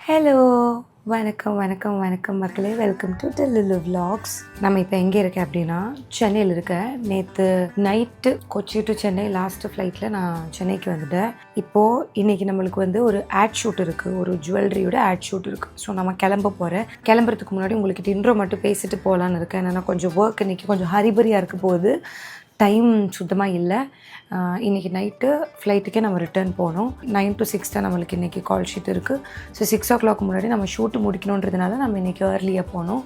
Hello வணக்கம் வணக்கம் வணக்கம் மக்களே, வெல்கம் டு டெல்லுலு விலாக்ஸ். நம்ம இப்போ எங்கே இருக்கேன் அப்படின்னா சென்னையில் இருக்கேன். நேற்று night Kochi to Chennai last ஃப்ளைட்டில் நான் சென்னைக்கு வந்துட்டேன். இப்போது இன்றைக்கி நம்மளுக்கு வந்து ஒரு ஆட் ஷூட் இருக்குது, ஒரு ஜுவல்லரியோட ஆட் ஷூட் இருக்குது. ஸோ நம்ம கிளம்ப போகிறேன். கிளம்புறதுக்கு முன்னாடி உங்களுக்கு இன்ட்ரோ மட்டும் பேசிட்டு போகலான்னு இருக்கேன். என்னென்னா கொஞ்சம் ஒர்க் இன்றைக்கி கொஞ்சம் ஹரிபரியாக இருக்க போகுது, டைம் சுத்தமாக இல்லை. இன்றைக்கி நைட்டு ஃப்ளைட்டுக்கே நம்ம ரிட்டர்ன் போகணும். 9 to 6 தான் நம்மளுக்கு இன்றைக்கி கால் ஷீட் இருக்குது. ஸோ 6 o'clock முன்னாடி நம்ம ஷூட்டு முடிக்கணுன்றதுனால நம்ம இன்றைக்கி ஏர்லியாக போகணும்.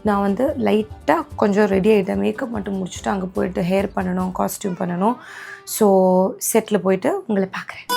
நான் வந்து லைட்டாக கொஞ்சம் ரெடி ஆகிட்டேன், மேக்கப் மட்டும் முடிச்சுட்டு அங்கே போயிட்டு ஹேர் பண்ணணும், காஸ்ட்யூம் பண்ணணும். ஸோ செட்டில் போயிட்டு உங்களை பார்க்குறேன்.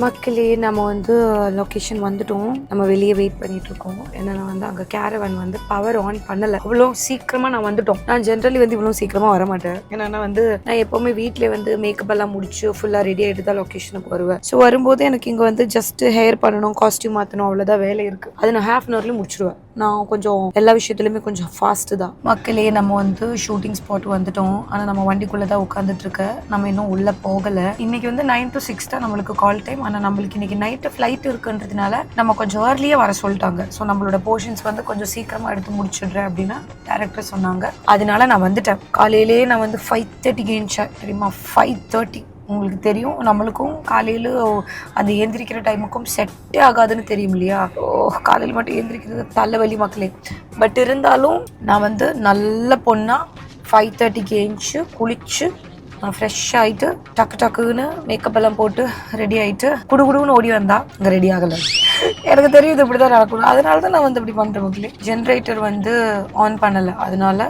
மக்களே, நம்ம வந்து லொக்கேஷன் வந்துட்டோம். நம்ம வெளியே வெயிட் பண்ணிகிட்ருக்கோம். ஏன்னா வந்து அங்கே கேரவன் வந்து பவர் ஆன் பண்ணலை. அவ்வளோ சீக்கிரமாக நான் வந்துட்டோம். நான் ஜென்ரலி வந்து இவ்வளோ சீக்கிரமாக வர மாட்டேன். ஏன்னா வந்து நான் எப்போவுமே வீட்டிலே வந்து மேக்கப் எல்லாம் முடிச்சு ஃபுல்லாக ரெடி ஆகிட்டு தான் லொக்கேஷனுக்கு வருவேன். ஸோ வரும்போது எனக்கு இங்கே வந்து ஜஸ்ட் ஹேர் பண்ணணும், காஸ்ட்யூம் மாற்றணும், அவ்வளோதான் வேலை இருக்குது. அது நான் ½ hourலேயும் முடிச்சிடுவேன். நான் கொஞ்சம் எல்லா விஷயத்துலையுமே கொஞ்சம் ஃபாஸ்ட்டு தான். மக்களே, நம்ம வந்து ஷூட்டிங் ஸ்பாட் வந்துட்டோம். ஆனால் நம்ம வண்டிக்குள்ளே தான் உட்காந்துட்ருக்க, நம்ம இன்னும் உள்ளே போகலை. இன்றைக்கி வந்து 9 to 6 தான் நம்மளுக்கு கால் டைம். ஆனால் நம்மளுக்கு இன்றைக்கி நைட்டு ஃப்ளைட் இருக்குன்றதுனால நம்ம கொஞ்சம் ஏர்லியாக வர சொல்லிட்டாங்க. ஸோ நம்மளோட போர்ஷன்ஸ் வந்து கொஞ்சம் சீக்கிரமாக எடுத்து முடிச்சிடுறேன் அப்படின்னு டேரக்டர் சொன்னாங்க. அதனால நான் வந்துட்டேன். காலையிலேயே நான் வந்து 5:30 ஏஞ்சேன் தெரியுமா. 5:30 உங்களுக்கு தெரியும், நம்மளுக்கும் காலையில் அந்த ஏந்திரிக்கிற டைமுக்கும் செட்டே ஆகாதுன்னு தெரியும் இல்லையா. காலையில் மட்டும் ஏந்திரிக்கிறது தலைவலி மக்களே. பட் இருந்தாலும் நான் வந்து நல்ல பொண்ணாக 5:30 ஏஞ்சி குளிச்சு ஃப்ரெஷ் ஆகிட்டு டக்குன்னு மேக்கப் எல்லாம் போட்டு ரெடி ஆகிட்டு குடுகுடுன்னு ஓடி வந்தா இங்கே ரெடி ஆகலை. எனக்கு தெரியும் இது இப்படி தான் நடக்கணும். அதனால தான் நான் வந்து இப்படி பண்ணுறேன் மக்களே. ஜென்ரேட்டர் வந்து ஆன் பண்ணலை, அதனால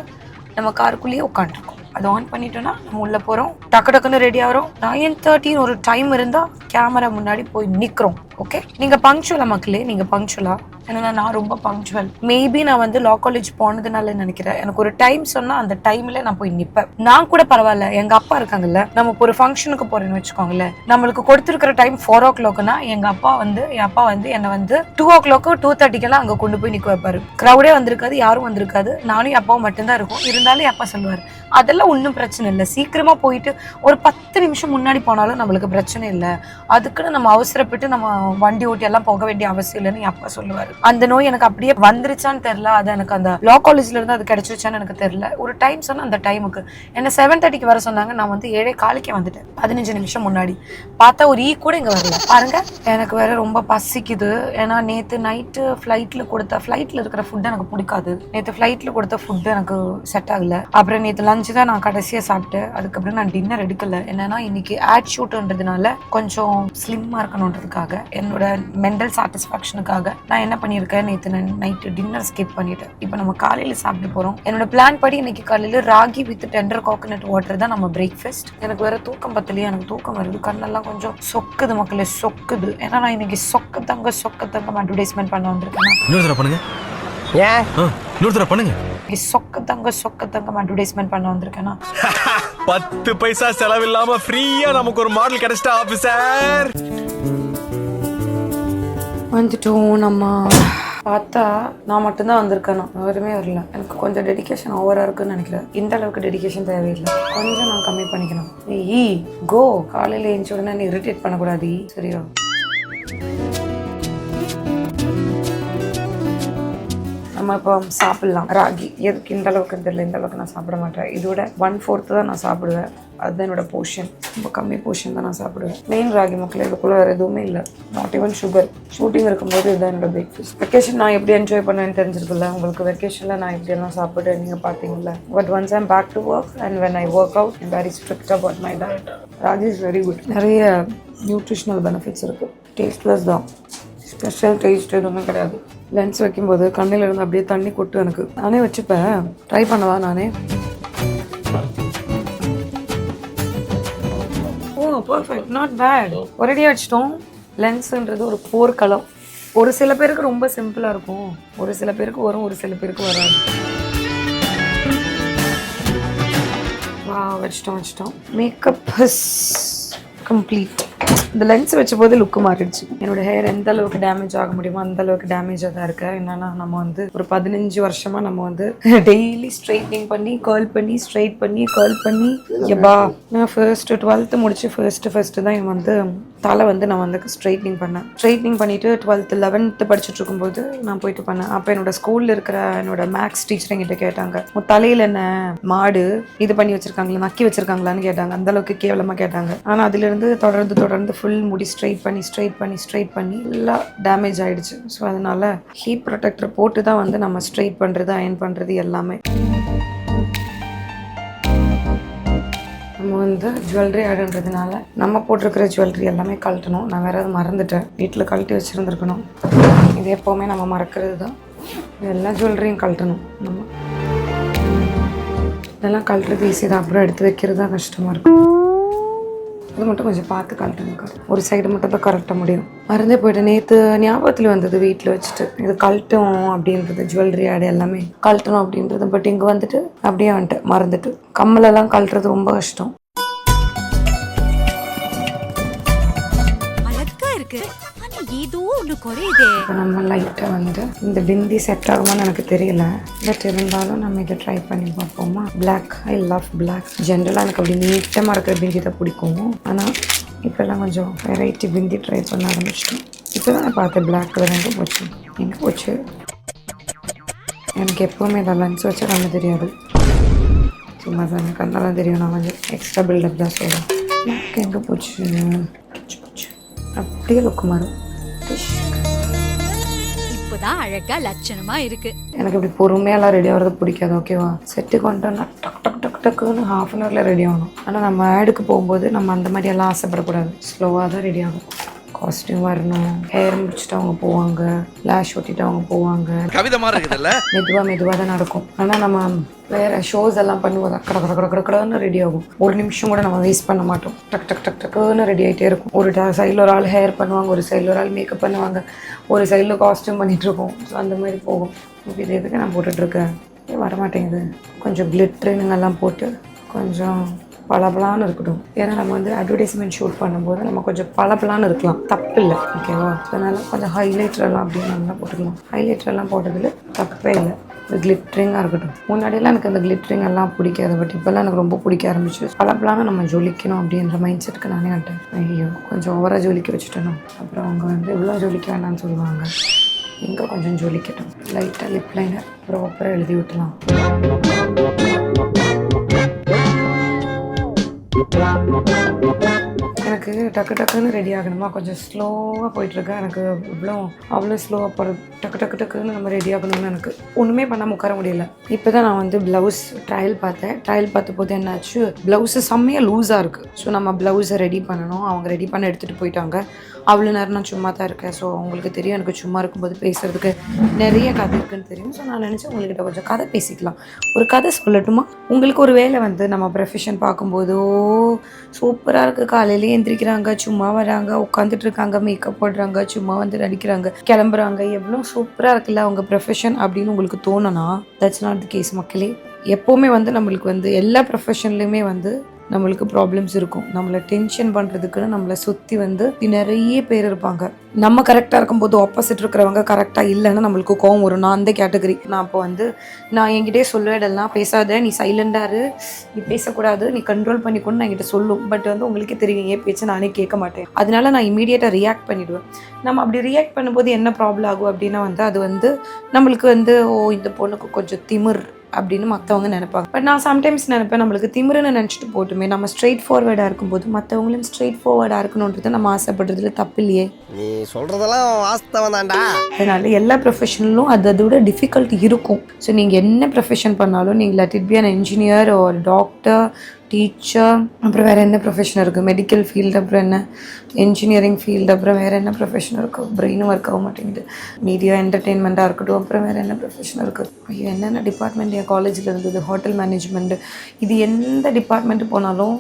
நம்ம காருக்குள்ளேயே உட்காந்துருக்கோம். அது ஆன் பண்ணிட்டோன்னா நம்ம உள்ளே போகிறோம், டக்குன்னு ரெடி ஆகிறோம். 9:30 ஒரு டைம் இருந்தால் கேமரா முன்னாடி போய் நிற்கிறோம். ஓகே, நீங்கள் பங்க்சுவலா மக்களே, நீங்கள் பங்க்சுவலா. ஏன்னா நான் ரொம்ப பங்க்சுவல். மேபி நான் வந்து லா காலேஜ் போனதுனால நினைக்கிறேன். எனக்கு ஒரு டைம் சொன்னால் அந்த டைமில் நான் போய் நிற்பேன். நான் கூட பரவாயில்ல, எங்கள் அப்பா இருக்காங்கல்ல, நம்ம ஒரு ஃபங்க்ஷனுக்கு போகிறேன்னு வச்சுக்கோங்களேன், நம்மளுக்கு கொடுத்துருக்கிற டைம் 4 o'clockனா என் அப்பா வந்து என்னை வந்து 2 o'clock 2:30 அங்கே கொண்டு போய் நிற்க வைப்பாரு. க்ரௌடே வந்திருக்காது, யாரும் வந்திருக்காது, நானும் அப்பாவும் மட்டும்தான் இருக்கும். இருந்தாலும் அப்பா சொல்லுவார், அதெல்லாம் ஒன்றும் பிரச்சனை இல்லை, சீக்கிரமாக போயிட்டு ஒரு 10 நிமிஷம் முன்னாடி போனாலும் நம்மளுக்கு பிரச்சனை இல்லை, அதுக்குன்னு நம்ம அவசரப்பட்டு நம்ம வண்டி ஓட்டி எல்லாம் போக வேண்டிய அவசியம் இல்லைன்னு அப்பா சொல்லுவார். அந்த நோய் எனக்கு அப்படியே வந்துருச்சான்னு தெரியல, அது எனக்கு அந்த லா காலேஜ்ல இருந்து அது கிடைச்சிருச்சான்னு எனக்கு தெரியல. ஒரு டைம் சொன்னா அந்த டைமுக்கு என்ன 7:30 வர சொன்னாங்க, நான் வந்து 7:15 வந்துட்டேன். 15 நிமிஷம் முன்னாடி. பார்த்தா ஒரு கூட இங்க வரல பாருங்க. எனக்கு வேற ரொம்ப பசிக்குது. ஏன்னா நேற்று நைட்டு ஃப்ளைட்ல இருக்கிற ஃபுட் எனக்கு பிடிக்காது. நேற்று ஃப்ளைட்ல கொடுத்த ஃபுட் எனக்கு செட் ஆகல. அப்புறம் நேற்று லஞ்சு தான் நான் கடைசியாக சாப்பிட்டேன். அதுக்கப்புறம் நான் டின்னர் எடுக்கல. என்னன்னா இன்னைக்கு ஆட் ஷூட்ன்றதுனால கொஞ்சம் ஸ்லிம்மா இருக்கணுன்றதுக்காக, என்னோட மென்டல் சாட்டிஸ்ஃபேக்ஷனுக்காக நான் என்ன பண்ணியிருக்கேன், நேற்று நைட்டு டின்னர் ஸ்கிப் பண்ணிட்டேன். இப்போ நம்ம காலையில் சாப்பிட்டு போகிறோம். என்னோட பிளான் படி இன்னைக்கு காலையில் ragi with tender coconut water தான் நம்ம பிரேக்ஃபாஸ்ட். எனக்கு வேற தூக்கம் பத்தலையே, எனக்கு தூக்கம் வருது, கண்ணெல்லாம் கொஞ்சம் சொக்குது மக்களே, சொக்குது. ஏன்னா நான் இன்னைக்கு சொக்க தங்க அட்வர்டைஸ்மெண்ட் பண்ண வந்திருக்கேன். சொக்க தங்கம் அட்வர்டைஸ்மெண்ட் பண்ண வந்திருக்கேன்னா 10 பைசா செலவில்லாம ஃப்ரீயா நமக்கு ஒரு மாடல் கிடைச்சிட்டா ஆபீசர். வந்துட்டோம். நம்ம பார்த்தா நான் மட்டும்தான் வந்திருக்கேன், யாருமே வரல. எனக்கு கொஞ்சம் டெடிகேஷன் ஓவரா இருக்குன்னு நினைக்கிறேன். இந்த அளவுக்கு டெடிகேஷன் தேவையில்லை, கொஞ்சம் நான் கம்மி பண்ணிக்கணும். கோ காலையில் எழுந்த உடனே நீ இரிட்டேட் பண்ணக்கூடாது, சரியா? நம்ம இப்போ சாப்பிட்லாம். ராகி எதுக்கு இந்த அளவுக்குன்னு தெரியல, இந்த அளவுக்கு நான் சாப்பிட மாட்டேன். இதோட 1/4 தான் நான் சாப்பிடுவேன். அதுதான் என்னோட போர்ஷன். ரொம்ப கம்மி போர்ஷன் தான் நான் சாப்பிடுவேன். மெயின் ராகி மக்கள், இதுக்குள்ள வேறு எதுவுமே இல்லை, நாட் ஈவன் சுகர். ஷூட்டிங் இருக்கும்போது இதுதான் என்னோட பிரேக்ஃபாஸ்ட். வெக்கேஷன் நான் எப்படி என்ஜாய் பண்ணேன்னு தெரிஞ்சிருக்குல்ல உங்களுக்கு. வெக்கேஷனில் நான் எப்படியெல்லாம் சாப்பிட்டு நீங்கள் பார்த்தீங்கல்ல. But once I'm back to work and when I work out I'm very strict about my diet. Ragi is very good. நிறைய நியூட்ரிஷனல் பெனிஃபிட்ஸ் இருக்குது. டேஸ்ட்லெஸ் தான், ஸ்பெஷல் டேஸ்ட் எதுவுமே கிடையாது. லென்ஸ் வைக்கும்போது கண்ணில் இருந்து அப்படியே தண்ணி கொட்டு. எனக்கு நானே வச்சுப்பேன், ட்ரை பண்ணவா நானே? Perfect, not bad. ஒரேடியாக வச்சிட்டோம். லென்ஸுன்றது ஒரு போர்க்களம். ஒரு சில பேருக்கு ரொம்ப சிம்பிளாக இருக்கும், ஒரு சில பேருக்கு வரும், ஒரு சில பேருக்கு வராது. வச்சிட்டோம். Makeup is complete. இந்த லென்ஸ் வச்ச போது லுக்கு மாறிடுச்சு. என்னோட ஹேர் எந்த அளவுக்கு டேமேஜ் ஆக முடியுமோ அந்த அளவுக்கு டேமேஜாக தான் இருக்கு. என்னன்னா நம்ம வந்து ஒரு 15 வருஷமா நம்ம வந்து டெய்லி ஸ்ட்ரைட்னிங் பண்ணி கேர்ள் பண்ணி ஸ்ட்ரைட் பண்ணி கேர்ள் பண்ணி எப்பா நான் 12th முடிச்சு ஃபர்ஸ்ட் தான் வந்து தலை வந்து நான் வந்து ஸ்ட்ரைட்னிங் பண்ணேன். ஸ்ட்ரைட்னிங் பண்ணிவிட்டு 12th 11th படிச்சுட்டு இருக்கும்போது நான் போயிட்டு பண்ணேன். அப்போ என்னோட ஸ்கூலில் இருக்கிற என்னோட மேக்ஸ் டீச்சர் என்கிட்ட கேட்டாங்க, உன் தலையில் என்ன மாடு இது பண்ணி வச்சுருக்காங்களா, நக்கி வச்சுருக்காங்களான்னு கேட்டாங்க. அந்தளவுக்கு கேவலமாக கேட்டாங்க. ஆனால் அதுலேருந்து தொடர்ந்து ஃபுல் முடி ஸ்ட்ரைட் பண்ணி எல்லாம் டேமேஜ் ஆகிடுச்சு. ஸோ அதனால் ஹீட் ப்ரொடெக்டர் போட்டு தான் வந்து நம்ம ஸ்ட்ரைட் பண்ணுறது, அயன் பண்ணுறது எல்லாமே. நம்ம வந்து ஜுவல்லரி ஆடுன்றதுனால நம்ம போட்டிருக்கிற ஜுவல்லரி எல்லாமே கழட்டணும். நான் வேறு எதாவது மறந்துட்டேன், வீட்டில் கழட்டி வச்சுருந்துருக்கணும். இது எப்போவுமே நம்ம மறக்கிறது தான். எல்லா ஜுவல்லரியும் கழட்டணும். நம்ம இதெல்லாம் கழட்டுறது ஈஸி தான், அப்புறம் எடுத்து வைக்கிறது தான் கஷ்டமாக இருக்கும். அது மட்டும் கொஞ்சம் பார்த்து கழட்டணுக்கா. ஒரு சைடு மட்டும் தான் கரெக்டாக முடியும். மறந்தே போய்ட்டு நேற்று ஞாபகத்தில் வந்தது வீட்டில் வச்சுட்டு இது கழட்டும் அப்படின்றது, ஜுவல்லரி ஆடு எல்லாமே கழட்டணும் அப்படின்றது. பட் இங்கே வந்துட்டு அப்படியே வந்துட்டு மறந்துட்டு. கம்மலெல்லாம் கழட்டுறது ரொம்ப கஷ்டம். இப்போ நம்ம லைட்டாக வந்து இந்த பிந்தி செட் ஆகுமான்னு எனக்கு தெரியல. பட் இருந்தாலும் நம்ம இதை ட்ரை பண்ணி பார்ப்போமா. Black, I love black. ஜென்ரலாக எனக்கு அப்படி நீட்டமாக இருக்கிற பிந்தி தான் பிடிக்கும். ஆனால் இப்போல்லாம் கொஞ்சம் வெரைட்டி பிந்தி ட்ரை பண்ண ஆரம்பிச்சிட்டோம். இப்போ தான் நான் பார்த்தேன் பிளாக் கலர். எங்கே போச்சு எனக்கு எப்போவுமே இதை லன்ஸ் வச்சா கண்ணு தெரியாது, சும்மா தான் எனக்கு கண்ணெல்லாம் தெரியும். நான் கொஞ்சம் எக்ஸ்ட்ரா பில்டப் தான் சொல்கிறேன். பிளாக் எங்கே போச்சு அப்படியே லுக்கு மாறும். அழகா லட்சணமா இருக்கு. எனக்கு இப்படி பொறுமையெல்லாம் ரெடி ஆகிறது பிடிக்காது. ஓகேவா, செட்டுக்கு வந்துட்டோம்னா டக்குன்னு ½ அன் ஹவரில் ரெடி ஆகணும். ஆனால் நம்ம ஆடுக்கு போகும்போது நம்ம அந்த மாதிரி எல்லாம் ஆசைப்படக்கூடாது. ஸ்லோவாக தான் ரெடி ஆகும். காஸ்டியூம் வரணும், ஹேர் முடிச்சுட்டு அவங்க போவாங்க, லேஷ் ஒட்டிட்டு அவங்க போவாங்க. கவிதை மாதிரி இருக்குதுல்ல, மெதுவாக தான் நடக்கும். ஆனால் நம்ம வேறு ஷோஸ் எல்லாம் பண்ணுவோம், கடன்னு ரெடி ஆகும். ஒரு நிமிஷம் கூட நம்ம வேஸ்ட் பண்ண மாட்டோம். டக்குன்னு ரெடி ஆகிட்டே இருக்கும். ஒரு சைடில் ஒரு ஆள் ஹேர் பண்ணுவாங்க, ஒரு சைடில் ஒரு ஆள் மேக்கப் பண்ணுவாங்க, ஒரு சைடில் காஸ்டியூம் பண்ணிகிட்ருக்கோம். ஸோ அந்த மாதிரி போகும். இது எதுக்கு நான் போட்டுட்ருக்கேன், வரமாட்டேங்குது. கொஞ்சம் கிளிட்ரிங்கெல்லாம் போட்டு கொஞ்சம் பளபளான்னு இருக்கட்டும். ஏன்னா நம்ம வந்து அட்வர்டைஸ்மெண்ட் ஷூட் பண்ணும்போது நம்ம கொஞ்சம் பளபளான்னு இருக்கலாம், தப்பு இல்லை. ஓகேவா, அதனால் கொஞ்சம் ஹைலைட்டரெல்லாம் அப்படின்னு நல்லா போட்டுக்கலாம். ஹைலைட்டரெல்லாம் போட்டதில் தப்பே இல்லை. இந்த கிளிட்ரிங்காக இருக்கட்டும். முன்னாடியெல்லாம் எனக்கு அந்த கிளிட்ரிங் எல்லாம் பிடிக்காது. பட் இப்போல்லாம் எனக்கு ரொம்ப பிடிக்க ஆரம்பிச்சு. பளபளான்னு நம்ம ஜொலிக்கணும் அப்படின்ற மைண்ட் செட்டுக்கு நானே ஆட்டேன். ஐயோ, கொஞ்சம் ஓவராக ஜொலிக்க வச்சுட்டேன். அப்புறம் அவங்க வந்து இவ்வளோ ஜொலிக்க வேண்டாம்னு சொல்லுவாங்க. எங்கே கொஞ்சம் ஜொலிக்கட்டும். லைட்டாக லிப் லைனர் ப்ராப்பராக எழுதி விட்டலாம். எனக்கு டக்குன்னு ரெடி ஆகணுமா, கொஞ்சம் ஸ்லோவாக போயிட்டுருக்கேன். எனக்கு அவ்வளோ ஸ்லோவாக போகிறது. டக்குன்னு நம்ம ரெடி ஆகணும்னு எனக்கு ஒன்றுமே பண்ணாமல் உட்கார முடியல. இப்போ தான் நான் வந்து ப்ளவுஸ் ட்ரையல் பார்த்த போது என்னாச்சு, ப்ளவுஸு செம்மையாக லூஸாக இருக்குது. ஸோ நம்ம ப்ளவுஸை ரெடி பண்ணணும். அவங்க ரெடி பண்ண எடுத்துகிட்டு போயிட்டாங்க. அவ்வளோ நேரம் நான் சும்மா தான் இருக்கேன். ஸோ உங்களுக்கு தெரியும், எனக்கு சும்மா இருக்கும்போது பேசுகிறதுக்கு நிறைய கதை இருக்குன்னு தெரியும். ஸோ நான் நினச்சேன் உங்கள்கிட்ட கொஞ்சம் கதை பேசிக்கலாம். ஒரு கதை சொல்லட்டுமா? உங்களுக்கு ஒரு வேலை வந்து நம்ம ப்ரொஃபஷன் பார்க்கும்போதோ சூப்பராக இருக்குது. காலையிலேயே எந்திரிக்கிறாங்க, சும்மா வராங்க, உட்காந்துட்டு இருக்காங்க, மேக்கப் போடுறாங்க, சும்மா வந்து நடிக்கிறாங்க, கிளம்புறாங்க, எவ்வளோ சூப்பராக இருக்குல்ல அவங்க ப்ரொஃபஷன் அப்படின்னு உங்களுக்கு தோணுனா, தட்ஸ் நாட் தி கேஸ் மக்களே. எப்போவுமே வந்து நம்மளுக்கு வந்து எல்லா ப்ரொஃபஷன்லையுமே வந்து நம்மளுக்கு ப்ராப்ளம்ஸ் இருக்கும். நம்மளை டென்ஷன் பண்ணுறதுக்குன்னு நம்மளை சுற்றி வந்து நிறைய பேர் இருப்பாங்க. நம்ம கரெக்டாக இருக்கும்போது ஆப்போசிட் இருக்கிறவங்க கரெக்டாக இல்லைன்னா நம்மளுக்கு கோவம் வரும். நான் அந்த கேட்டகரி. நான் அப்போ வந்து நான் என்கிட்டே சொல்லுவேடெல்லாம், பேசாத, நீ சைலண்டாரு, நீ பேசக்கூடாது, நீ கண்ட்ரோல் பண்ணிக்கொண்டு நான் என்கிட்ட சொல்லும். பட் வந்து உங்களுக்கு தெரியும், ஏன் பேச்சு நானே கேட்க மாட்டேன். அதனால நான் இமீடியட்டாக ரியாக்ட் பண்ணிவிடுவேன். நம்ம அப்படி ரியாக்ட் பண்ணும்போது என்ன ப்ராப்ளம் ஆகும் அப்படின்னா வந்து அது வந்து நம்மளுக்கு வந்து இந்த பொண்ணுக்கு கொஞ்சம் திமிர் அப்படின்னு மற்றவங்க நினைப்பாங்க. பட் நான் சம்டைம்ஸ் நினைப்பேன், நம்மளுக்கு திமிருன்னு நினச்சிட்டு போட்டுமே, நம்ம ஸ்ட்ரெயிட் ஃபார்வர்டாக இருக்கும்போது மற்றவங்களும் ஸ்ட்ரெயிட் ஃபார்வர்டாக இருக்கணுன்றது நம்ம ஆசைப்படுறதுல தப்பு இல்லையே. நீ சொல்கிறதெல்லாம் வாஸ்தவம் தான்டா. அதனால எல்லா ப்ரொஃபஷனலும் அதோட டிஃபிகல்ட்டி இருக்கும். ஸோ நீங்கள் என்ன ப்ரொஃபஷன் பண்ணாலும், நீங்கள் let it be an engineer, ஒரு டாக்டர், டீச்சர், அப்புறம் வேறு என்ன ப்ரொஃபஷன் இருக்குது, மெடிக்கல் ஃபீல்டு, அப்புறம் என்ன இன்ஜினியரிங் ஃபீல்டு, அப்புறம் வேறு என்ன ப்ரொஃபஷன் இருக்குது, பிரெயினும் ஒர்க் ஆக மாட்டேங்குது, மீடியா என்டர்டெயின்மெண்ட்டாக இருக்கட்டும், அப்புறம் வேறு என்ன ப்ரொஃபஷன் இருக்குது. ஐயோ, என்னென்ன டிபார்ட்மெண்ட் என் காலேஜில் இருந்தது, ஹோட்டல் மேனேஜ்மெண்ட்டு, இது எந்த டிபார்ட்மெண்ட்டு போனாலும்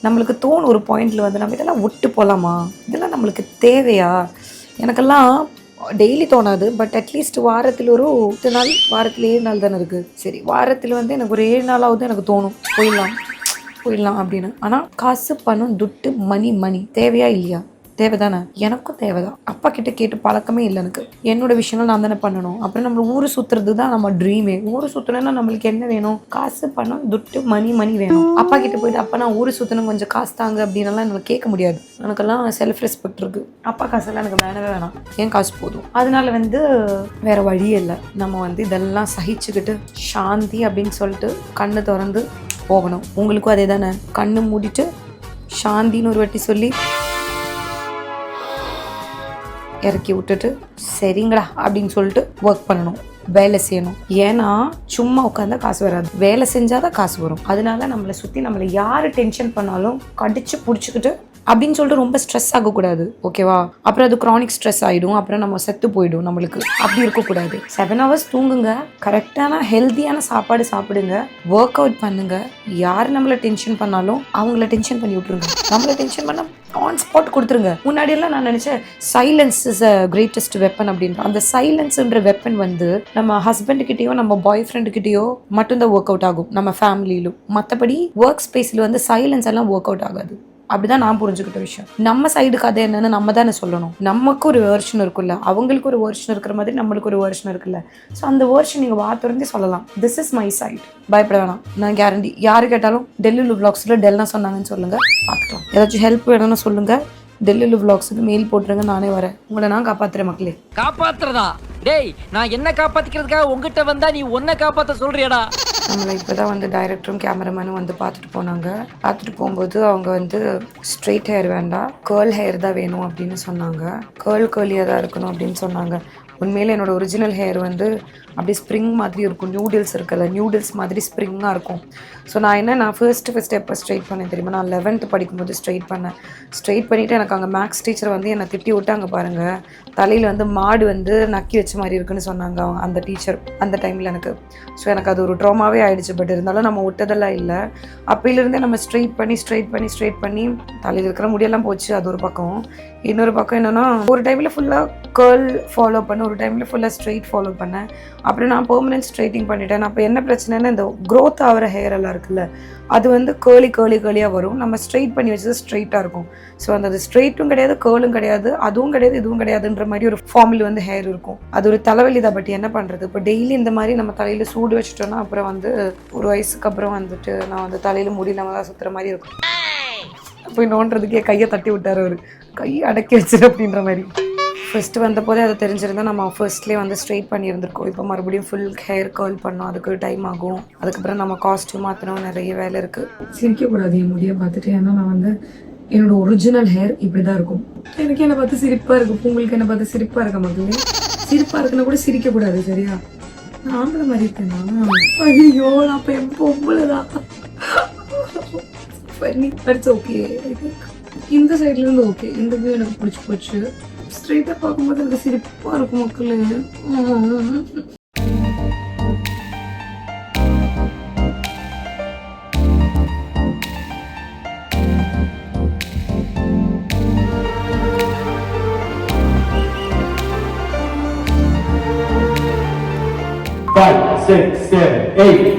நம்மளுக்கு தோணும் ஒரு பாயிண்டில் வந்து நம்ம இதெல்லாம் விட்டு போகலாமா, இதெல்லாம் நம்மளுக்கு தேவையா. எனக்கெல்லாம் டெய்லி தோணாது. பட் அட்லீஸ்ட் வாரத்தில் ஒரு 8 நாள், வாரத்தில் 7 நாள் தானே இருக்குது. சரி, வாரத்தில் வந்து எனக்கு ஒரு 7 நாளாவது எனக்கு தோணும் போயிடலாம் அப்படின்னு. ஆனால் காசு, பணம், துட்டு, மணி தேவையா இல்லையா? தேவைதானே, எனக்கும் தேவைதான். அப்பா கிட்ட கேட்டு பழக்கமே இல்லை எனக்கு. என்னோட விஷயங்கள் நான் தானே பண்ணணும். அப்புறம் நம்ம ஊர் சுற்றுறது தான் நம்ம ட்ரீமே. ஊர் சுற்றணும்னா நம்மளுக்கு என்ன வேணும்? காசு, பணம், துட்டு, மணி வேணும். அப்பா கிட்ட போயிட்டு அப்பா நான் ஊர் சுற்றணும் கொஞ்சம் காசு தாங்க அப்படின்னலாம் என்னால் கேட்க முடியாது. எனக்கெல்லாம் செல்ஃப் ரெஸ்பெக்ட் இருக்குது. அப்பா காசெல்லாம் எனக்கு வேணவே வேணாம், என் காசு போதும். அதனால வேற வழியே இல்லை. நம்ம இதெல்லாம் சகிச்சுக்கிட்டு சாந்தி அப்படின்னு சொல்லிட்டு கண்ணை திறந்து போகணும். உங்களுக்கும் அதே தானே. கண்ணு மூடிட்டு சாந்தின்னு ஒரு வாட்டி சொல்லி இறக்கி விட்டுட்டு சரிங்களா அப்படின்னு சொல்லிட்டு ஒர்க் பண்ணணும், வேலை செய்யணும். ஏன்னா சும்மா உட்காந்தா காசு வராது, வேலை செஞ்சாதான் காசு வரும். அதனால நம்மளை சுற்றி நம்மளை யார் டென்ஷன் பண்ணாலும் கடிச்சு பிடிச்சிக்கிட்டு அப்படின்னு சொல்லிட்டு ரொம்ப ஸ்ட்ரெஸ் ஆகக்கூடாது, ஓகேவா? அப்புறம் அது க்ரானிக் ஸ்ட்ரெஸ் ஆகிடும், அப்புறம் நம்ம செத்து போயிடும். நம்மளுக்கு அப்படி இருக்கக்கூடாது. 7 hours தூங்குங்க, கரெக்டான ஹெல்த்தியான சாப்பாடு சாப்பிடுங்க, ஒர்க் அவுட் பண்ணுங்க. யார் நம்மளை டென்ஷன் பண்ணாலும் அவங்கள டென்ஷன் பண்ணி விட்டுருங்க. நம்மளை டென்ஷன் பண்ண ஆன் ஸ்பாட் கொடுத்துருங்க. முன்னாடியெல்லாம் நான் நினச்சேன் silence is a greatest weapon அப்படின்ற. அந்த சைலன்ஸ்ன்ற வெப்பன் நம்ம ஹஸ்பண்டுக்கிட்டேயோ நம்ம பாய் ஃப்ரெண்டுக்கிட்டேயோ மட்டும்தான் ஒர்க் அவுட் ஆகும், நம்ம ஃபேமிலியிலும். மற்றபடி ஒர்க் ஸ்பேஸில் சைலன்ஸ் எல்லாம் ஒர்க் அவுட் ஆகாது. அப்படிதான் நான் புரிஞ்சுக்கிட்ட விஷயம். நம்ம சைடு கதை என்னன்னு நம்ம தானே சொல்லணும். நமக்கு ஒரு வேர்ஷன் இருக்குல்ல, அவங்களுக்கு ஒரு வேர்ஷன் இருக்கிற மாதிரி நம்மளுக்கு ஒரு வேர்ஷன் இருக்குல்ல. ஸோ அந்த வேர்ஷன் நீங்கள் வார்த்தை சொல்லலாம். திஸ் இஸ் மை சைட், பயப்பட வேணாம். நான் கேரண்டி யாரு கேட்டாலும் டெல்லியில் விளாக்ஸில் டெல்னா சொன்னாங்கன்னு சொல்லுங்கள், பார்த்துக்கலாம். ஏதாச்சும் ஹெல்ப் வேணும்னு சொல்லுங்கள், டெல்லியில் விளாக்ஸுக்கு மெயில் போட்டுருங்க, நானே வரேன். உங்களை நான் காப்பாற்றுறேன் மக்களே. காப்பாத்துறதா? டேய், நான் என்ன காப்பாத்திக்கிறதுக்காக உங்ககிட்ட வந்தா நீ ஒன்ன காப்பாற்ற சொல்றியாடா? நம்மளை இப்போதான் டைரக்டரும் கேமராமேனும் பார்த்துட்டு போனாங்க. பார்த்துட்டு போகும்போது அவங்க ஸ்ட்ரெயிட் ஹேர் வேண்டாம், கேர்ள் ஹேர் தான் வேணும் அப்படின்னு சொன்னாங்க. கேர்லியாக தான் இருக்கணும் அப்படின்னு சொன்னாங்க. உண்மையிலே என்னோட ஒரிஜினல் ஹேர் அப்படியே ஸ்ப்ரிங் மாதிரி இருக்கும். நியூடில்ஸ் இருக்குல்ல, நியூடில்ஸ் மாதிரி ஸ்ப்ரிங்காக இருக்கும். ஸோ நான் ஃபர்ஸ்ட் எப்போ ஸ்ட்ரெயிட் பண்ணேன் தெரியுமா? நான் 11th படிக்கும்போது ஸ்ட்ரெயிட் பண்ணேன். ஸ்ட்ரெயிட் பண்ணிவிட்டு எனக்கு அங்கே மேக்ஸ் டீச்சர் என்னை திட்டி விட்டாங்க பாருங்கள். தலையில் மாடு நக்கி வச்ச மாதிரி இருக்குன்னு சொன்னாங்க அவங்க, அந்த டீச்சர் அந்த டைமில் எனக்கு. ஸோ எனக்கு அது ஒரு ட்ராமாவே ஆகிடுச்சு. பட் இருந்தாலும் நம்ம விட்டதெல்லாம் இல்லை. அப்போலேருந்தே நம்ம ஸ்ட்ரெயிட் பண்ணி தலையில் இருக்கிற முடியெல்லாம் போச்சு. அது ஒரு பக்கம். இன்னொரு பக்கம் என்னென்னா, ஒரு டைமில் ஃபுல்லாக கேர்ள் ஃபாலோ பண்ண, ஒரு டைமில் ஃபுல்லாக ஸ்ட்ரெயிட் ஃபாலோ பண்ணேன். அப்புறம் நான் பெர்மனன்ட் ஸ்ட்ரைட்டிங் பண்ணிட்டேன். அப்போ என்ன பிரச்சனைன்னா, இந்த க்ரோத் ஆகிற ஹேர் எல்லாம் இருக்குல்ல, அது கேர்லியாக வரும். நம்ம ஸ்ட்ரெயிட் பண்ணி வச்சது ஸ்ட்ரெயிட்டாக இருக்கும். ஸோ அது ஸ்ட்ரெயிட்டும் கிடையாது, கேர்ளும் கிடையாது, அதுவும் கிடையாது, இதுவும் கிடையாதுன்ற மாதிரி ஒரு ஃபார்மில் ஹேர் இருக்கும். அது ஒரு தலைவலி தான். பட் என்ன பண்ணுறது? இப்போ டெய்லி இந்த மாதிரி நம்ம தலையில் சூடு வச்சுட்டோன்னா அப்புறம் ஒரு வயசுக்கு அப்புறம் நான் தலையில் முடி நம்ம தான் சுற்றுற மாதிரி இருக்கும். போய் நோண்டுறதுக்கே கையை தட்டி விட்டார் அவர், கையை அடக்கி வச்சிரு அப்படின்ற மாதிரி. ஃபஸ்ட்டு வந்தபோதே அதை தெரிஞ்சிருந்தால் நம்ம ஃபர்ஸ்ட்லேயே ஸ்ட்ரெயிட் பண்ணியிருந்திருக்கோம். இப்போ மறுபடியும் ஃபுல் ஹேர் கேர்ள் பண்ணோம், அதுக்கு டைம் ஆகும். அதுக்கப்புறம் நம்ம காஸ்ட்யூம் மாற்றணும், நிறைய வேலை இருக்குது. சிரிக்கக்கூடாது என் முடியை பார்த்துட்டு. ஏன்னா நான் என்னோட ஒரிஜினல் ஹேர் இப்படி தான் இருக்கும். எனக்கு என்னை பார்த்து சிரிப்பாக இருக்கும், உங்களுக்கு என்னை பார்த்து சிரிப்பாக இருக்க மக்களே. சிரிப்பாக இருக்குன்னா கூட சிரிக்கக்கூடாது, சரியா? நான் ஆம்பளை மாதிரி இருக்கேன்னா, ஐயோ நான் இப்போ என் பொம்பளை தான். ஓகே, இந்த சைட்லேருந்து ஓகே, இந்த வியூ எனக்கு பிடிச்சி போச்சு. ஸ்ட்ரெயிட்டாக பார்க்கும்போது எனக்கு சிரிப்பாக இருக்கும் மக்களே. Five, 6, 7, 8.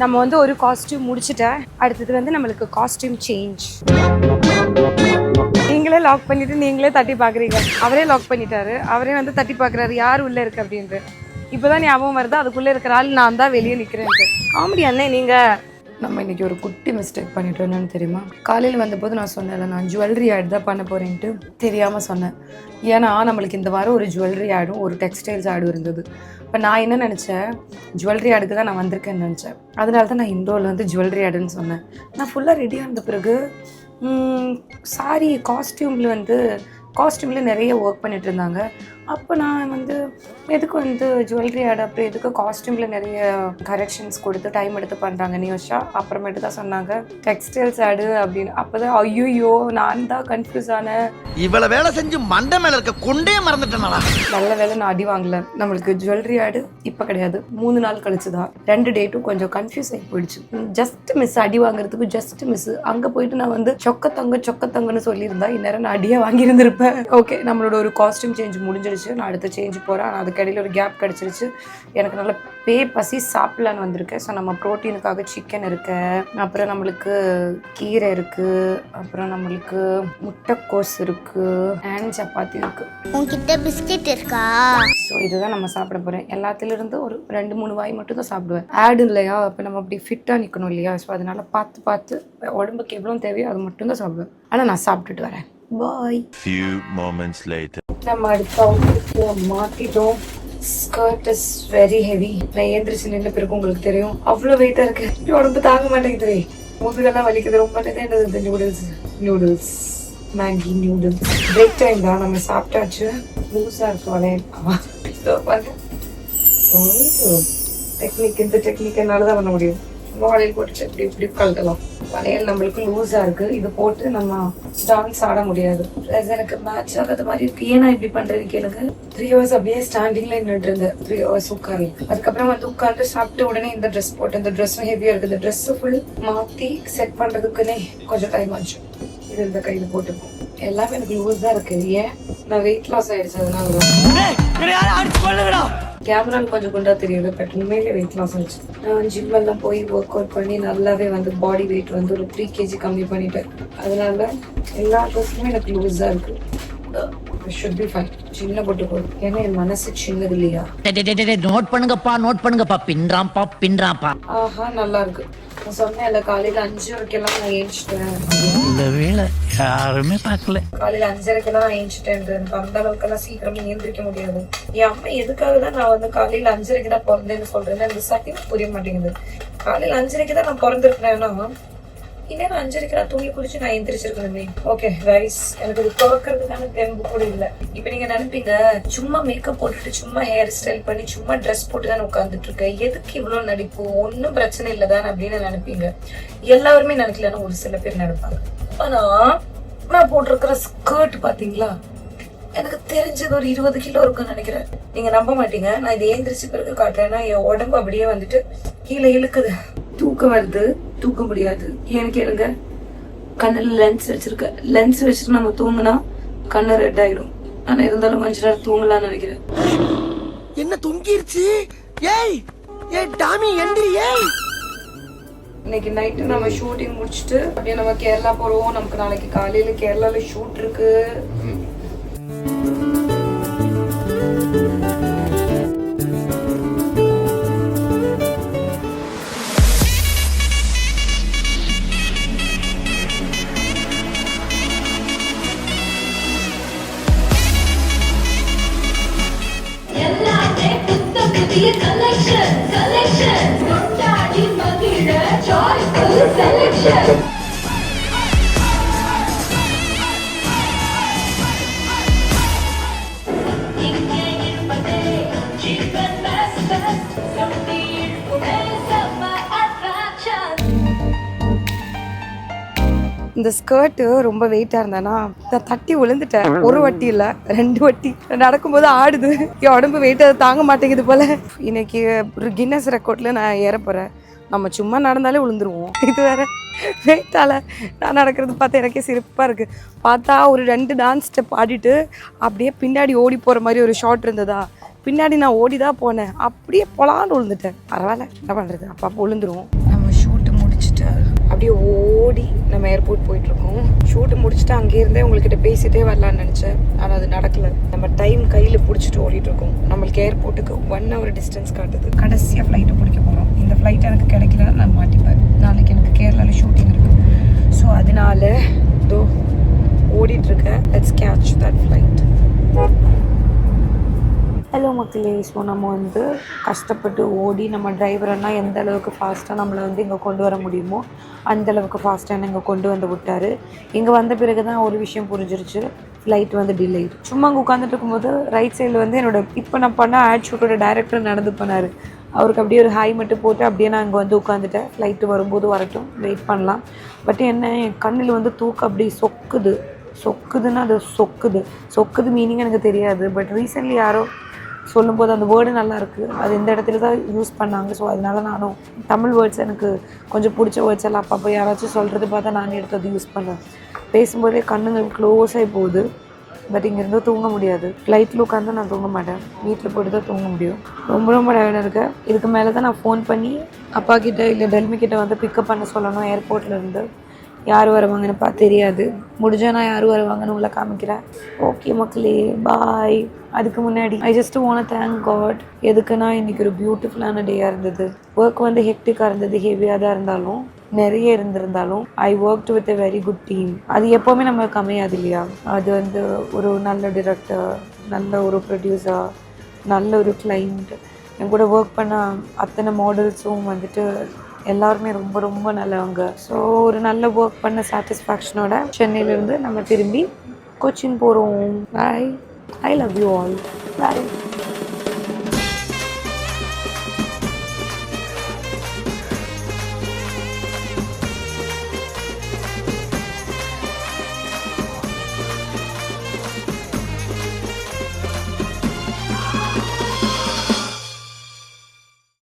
நம்ம ஒரு காஸ்டியூம் முடிச்சுட்டேன். அடுத்தது நம்மளுக்கு காஸ்டியூம் சேஞ்ச். நீங்களே லாக் பண்ணிட்டு நீங்களே தட்டி பார்க்குறீங்க. அவரே லாக் பண்ணிட்டாரு, அவரே தட்டி பார்க்குறாரு யார் உள்ளே இருக்கு அப்படின்ட்டு. இப்போதான் ஞாபகம் வருது, அதுக்குள்ளே இருக்கிற ஆள் நான் தான் வெளியே நிற்கிறேன்ட்டு. காமெடி அண்ணே நீங்கள். நம்ம இன்றைக்கி ஒரு குட்டி மிஸ்டேக் பண்ணிட்டோம். என்னன்னு தெரியுமா? காலையில் வந்தபோது நான் சொன்னேன்ல, நான் ஜுவல்லரி ஆட் தான் பண்ண போகிறேன்ட்டு தெரியாமல் சொன்னேன். ஏன்னா நம்மளுக்கு இந்த வாரம் ஒரு ஜுவல்லரி ஆடும் ஒரு டெக்ஸ்டைல்ஸ் ஆடும் இருந்தது. இப்போ நான் என்ன நினச்சேன், ஜுவல்லரி ஆடுக்கு தான் நான் வந்திருக்கேன்னு நினச்சேன். அதனால தான் நான் இண்டோரில் ஜுவல்லரி ஆடுன்னு சொன்னேன். நான் ஃபுல்லாக ரெடியாக இருந்த பிறகு சாரி காஸ்டியூமில் நிறைய ஒர்க் பண்ணிட்டு இருந்தாங்க. அப்போ நான் எதுக்கு ஜுவல்லரி ஆட், அப்புறம் எதுக்கு காஸ்டியூமில் நிறைய கரெக்ஷன்ஸ் கொடுத்து டைம் எடுத்து பண்ணுறாங்கன்னு யோசிச்சா அப்புறமேட்டு தான் சொன்னாங்க டெக்ஸ்டைல்ஸ் ஆடு அப்படின்னு. அப்போ தான் ஐயோ நான் தான் கன்ஃபியூஸ் ஆனேன். இவ்வளோ வேலை செஞ்சு மண்டை மேலே இருக்க கொண்டே மறந்துட்டேனா? நல்ல வேலை நான் அடி வாங்கல. நம்மளுக்கு ஜுவல்லரி ஆடு இப்போ கிடையாது, 3 நாள் கழிச்சு தான். 2 டேட்டும் கொஞ்சம் கன்ஃபியூஸ் ஆகி போயிடுச்சு. ஜஸ்ட் மிஸ், அடி வாங்குறதுக்கு ஜஸ்ட் மிஸ். அங்கே போயிட்டு நான் சொக்க தங்கன்னு சொல்லியிருந்தா இந்நேரம் நான் அடியாக வாங்கியிருந்திருப்பேன். இப்போ ஓகே நம்மளோட ஒரு காஸ்டியூம் சேஞ்ச் முடிஞ்சிடுச்சு. நான் அடுத்த சேஞ்ச் போகிறேன். ஆனால் அதுக்கடையில் ஒரு கேப் கிடச்சிருச்சு. எனக்கு நல்ல பசி சாப்பிட்லான்னு வந்திருக்கேன். ஸோ நம்ம ப்ரோட்டீனுக்காக சிக்கன் இருக்கு, அப்புறம் நம்மளுக்கு கீரை இருக்குது, அப்புறம் நம்மளுக்கு முட்டைக்கோஸ் இருக்குது அண்ட் சப்பாத்தி இருக்குது. உன்கிட்ட பிஸ்கெட் இருக்கா? ஸோ இதுதான் நம்ம சாப்பிட போகிறேன். எல்லாத்துலேருந்து ஒரு 2-3 வாய் மட்டும் தான் சாப்பிடுவேன். ஆடு இல்லையா, இப்போ நம்ம அப்படி ஃபிட்டாக நிற்கணும் இல்லையா, ஸோ அதனால் பார்த்து உடம்புக்கு எவ்வளோ தேவையோ அது மட்டும் தான் சாப்பிடுவேன். ஆனால் நான் சாப்பிட்டுட்டு வரேன். பாய். Few moments later. நம்ம அடுத்த அவுட்ஃபிட்ல மாத்திட்டோம். Skirt is very heavy. நான் ஏந்திரிச்சு நின்ற பிறகு உங்களுக்கு தெரியும் அவ்வளோ வெயிட்டா இருக்கு. உடம்பு தாங்க மாட்டேங்குது. முதுகெல்லாம் வலிக்குது ரொம்ப. என்னது noodles Maggi noodles. Break time தான். நம்ம சாப்பிட்டாச்சு. லூஸா இருக்கு வளையல். டெக்னிக், இந்த டெக்னிக் என்னால தான் பண்ண முடியும். வளையல் போட்டுச்சு இப்படி கழட்டலாம். வளையல் நம்மளுக்கு லூஸா இருக்கு. இது போட்டு நம்ம டான்ஸ் ஆட முடியாது. எனக்கு மேட்ச் ஆகாத மாதிரி இருக்கு. ஏன்னா இப்படி பண்றது கேளுங்க. 3 hours அப்படியே ஸ்டாண்டிங்ல நின்றுட்டு இருந்தேன். 3 hours உட்காரு. அதுக்கப்புறம் வந்து உட்காந்து சாப்பிட்டு உடனே இந்த ட்ரெஸ் போட்டு, இந்த ட்ரெஸ்ஸும் ஹெவியா இருக்கு. இந்த ட்ரெஸ் ஃபுல் மாத்தி செட் பண்றதுக்குன்னே கொஞ்சம் டைம் ஆச்சு. இது இந்த கையில போட்டுப்போம். எல்லாமே எனக்கு லூஸ் தான் இருக்கு. ஏன் நான் வெயிட் லாஸ் ஆயிடுச்சு. அதனால கேமரால கொஞ்சம் குண்டா தெரியுது, பட் உண்மையிலே வெயிட் லாஸ் ஆச்சு. நான் ஜிம் எல்லாம் போய் ஒர்க் அவுட் பண்ணி நல்லாவே வந்து பாடி வெயிட் வந்து ஒரு 3 kg கம்மி பண்ணிட்டேன். அதனால எல்லா ட்ரெஸ்ஸுமே எனக்கு லூஸா இருக்கு. should be fine. சின்ன போட்டு போதும். ஏன்னா என் மனசு சின்னது இல்லையா. நோட் பண்ணுங்கப்பா பின்றாம்பா. ஆஹா நல்லா இருக்கு. நான் சொன்னேன் காலையில 5 வரைக்கெல்லாம் நான் ஏஞ்சிட்டேன். இந்த வேளை யாருமே பார்க்கல. காலையில 5:30 நான் ஏஞ்சிட்டேன். எனக்கு அந்த அளவுக்கு எல்லாம் சீக்கிரமா ஏந்திரிக்க முடியாது. என் அம்மா எதுக்காக தான் நான் வந்து காலையில 5:30 தான் பிறந்தேன்னு சொல்றேன். அந்த சத்தியம் புரிய மாட்டேங்குது. காலையில 5:30 தான் நான் பிறந்திருக்கேன்னா இன்னும் 5:30 நான் தூங்கி குடிச்சு நான் எந்திரிச்சிருக்கணுமே. Okay rice. எனக்கு இது துவக்கிறதுக்கான தெம்பு கூட இல்லை. இப்ப நீங்க நினைப்பீங்க சும்மா மேக்கப் போட்டுட்டு சும்மா ஹேர் ஸ்டைல் பண்ணி சும்மா ட்ரெஸ் போட்டு தான் உட்காந்துட்டு இருக்கேன், எதுக்கு இவ்வளவு நடிப்பு, ஒன்னும் பிரச்சனை இல்லதான் அப்படின்னு நினைப்பீங்க. எல்லாருமே நினைக்கலன்னா ஒரு சில பேர் நினைப்பாங்க. ஆனா நான் போட்டிருக்கிற ஸ்கர்ட் பாத்தீங்களா, எனக்கு தெரிஞ்சது ஒரு 20 கிலோ இருக்குன்னு நினைக்கிறேன். நீங்க நம்ப மாட்டீங்க. நான் இதை ஏந்திரிச்சு பிறகு காட்டுறேன்னா என் உடம்பு அப்படியே வந்துட்டு கீழே இழுக்குது. தூக்கம் வருது, தூக்க முடியாது. ஏன்னு கேளுங்க, கண்ணில் லென்ஸ் வச்சிருக்க. லென்ஸ் வச்சுட்டு நம்ம தூங்கினா கண்ணு ரெட் ஆயிடும். ஆனா இருந்தாலும் கொஞ்ச நேரம் தூங்கலாம்னு நினைக்கிறேன். என்ன தொங்கிருச்சு? ஏய் டாமி எந்திரி. இன்னைக்கு நைட்டு நம்ம ஷூட்டிங் முடிச்சுட்டு அப்படியே நம்ம கேரளா போறோம். நமக்கு நாளைக்கு காலையில கேரளால ஷூட் இருக்கு. இந்த ஸ்கர்ட்டு ரொம்ப வெயிட்டாக இருந்தானா நான் தட்டி விழுந்துட்டேன். ஒரு வட்டி இல்லை 2 வட்டி. நடக்கும்போது ஆடுது. என் உடம்பு வெயிட் அதை தாங்க மாட்டேங்குது போல. இன்னைக்கு ஒரு கின்னஸ் ரெக்கார்டில் நான் ஏற போகிறேன். நம்ம சும்மா நடந்தாலே விழுந்துருவோம். இது வேற வெயிட்டால் நான் நடக்கிறது பார்த்தா எனக்கே சிரிப்பாக இருக்குது. பார்த்தா ஒரு 2 டான்ஸ் ஸ்டெப் ஆடிட்டு அப்படியே பின்னாடி ஓடி போகிற மாதிரி ஒரு ஷாட் இருந்ததா, பின்னாடி நான் ஓடி தான் போனேன். அப்படியே போலான்னு விழுந்துட்டேன். பரவாயில்ல, என்ன பண்ணுறது, அப்பப்போ விழுந்துருவோம். நம்ம ஷூட்டு முடிச்சுட்டு அப்படியே ஓடி நம்ம ஏர்போர்ட் போயிட்டுருக்கோம். ஷூட்டு முடிச்சுட்டு அங்கேருந்தே உங்கள்கிட்ட பேசிட்டே வரலான்னு நினச்சேன். ஆனால் அது நடக்கலை. நம்ம டைம் கையில் பிடிச்சிட்டு ஓடிட்டுருக்கோம். நம்மளுக்கு ஏர்போர்ட்டுக்கு 1 hour டிஸ்டன்ஸ் காட்டுது. கடைசியாக ஃப்ளைட்டை பிடிக்க போகிறோம். இந்த ஃப்ளைட் எனக்கு கிடைக்கல, நான் மாட்டிப்பேன். நாளைக்கு எனக்கு கேரளாவில் ஷூட்டிங் இருக்குது. ஸோ அதனால இதோ ஓடிட்டுருக்கேன். Let's catch that flight. Hello மக்களே. ஸோ நம்ம வந்து கஷ்டப்பட்டு ஓடி நம்ம டிரைவரெல்லாம் எந்த அளவுக்கு ஃபாஸ்ட்டாக நம்மளை வந்து இங்கே கொண்டு வர முடியுமோ அந்தளவுக்கு ஃபாஸ்ட்டாக இங்கே கொண்டு வந்து விட்டார். இங்கே வந்த பிறகு தான் ஒரு விஷயம் புரிஞ்சிருச்சு, ஃப்ளைட் வந்து டிலே. சும்மா அங்கே உட்காந்துட்டு இருக்கும்போது ரைட் சைடில் வந்து என்னோட இப்போ நான் பண்ண ஆட் ஷூட்டோட டைரக்டர் நடந்து போனார். அவருக்கு அப்படியே ஒரு ஹை மட்டும் போட்டு அப்படியே நான் அங்கே வந்து உட்காந்துட்டேன். ஃப்ளைட்டு வரும்போது வரட்டும், வெயிட் பண்ணலாம். பட் என்ன, என் கண்ணில் வந்து தூக்கம் அப்படி சொக்குதுன்னா அது சொக்குது மீனிங் எனக்கு தெரியாது. பட் ரீசெண்ட்லி யாரோ சொல்லும்போது அந்த வேர்டு நல்லாயிருக்கு, அது இந்த இடத்துல தான் யூஸ் பண்ணாங்க. ஸோ அதனால நானும் தமிழ் வேர்ட்ஸ் எனக்கு கொஞ்சம் பிடிச்ச வேர்ட்ஸ் எல்லாம் அப்பப்போ யாராச்சும் சொல்கிறது பார்த்தா நானே எடுத்து அது யூஸ் பண்ணேன். பேசும்போதே கண்ணுங்க க்ளோஸ் ஆகி போகுது. பட் இங்கேருந்து தூங்க முடியாது. ஃப்ளைட்டில் உட்காந்து நான் தூங்க மாட்டேன், வீட்டில் போய்ட்டு தான் தூங்க முடியும். ரொம்ப ரொம்ப டயர்டாக இருக்கு. இதுக்கு மேலே தான் நான் ஃபோன் பண்ணி அப்பா கிட்ட இல்லை டெல்மி கிட்ட வந்து பிக்கப் பண்ண சொல்லணும் ஏர்போர்ட்லேருந்து. யார் வருவாங்கன்னு தெரியாது. முடிஞ்சால் நான் யார் வருவாங்கன்னு உங்களை காமிக்கிறேன். ஓகே மக்களே, பாய். அதுக்கு முன்னாடி I just want thank God. எதுக்குன்னா இன்றைக்கி ஒரு பியூட்டிஃபுல்லான டேயாக இருந்தது. ஒர்க் வந்து ஹெக்டிக்காக இருந்தது, ஹெவியாக தான் இருந்தாலும், நிறைய இருந்திருந்தாலும் ஐ worked with a very good team. அது எப்போவுமே நம்மளுக்கு அமையாது இல்லையா? அது வந்து ஒரு நல்ல டிரெக்டர், நல்ல ஒரு ப்ரொடியூசர், நல்ல ஒரு கிளைண்ட், என் கூட ஒர்க் பண்ண அத்தனை மாடல்ஸும் வந்துட்டு எல்லாருமே ரொம்ப ரொம்ப நல்லவங்க. ஸோ ஒரு நல்ல ஒர்க் பண்ண சாட்டிஸ்ஃபேக்ஷனோட சென்னையிலேருந்து நம்ம திரும்பி கொச்சின் போகிறோம். பாய். I love you all. Bye.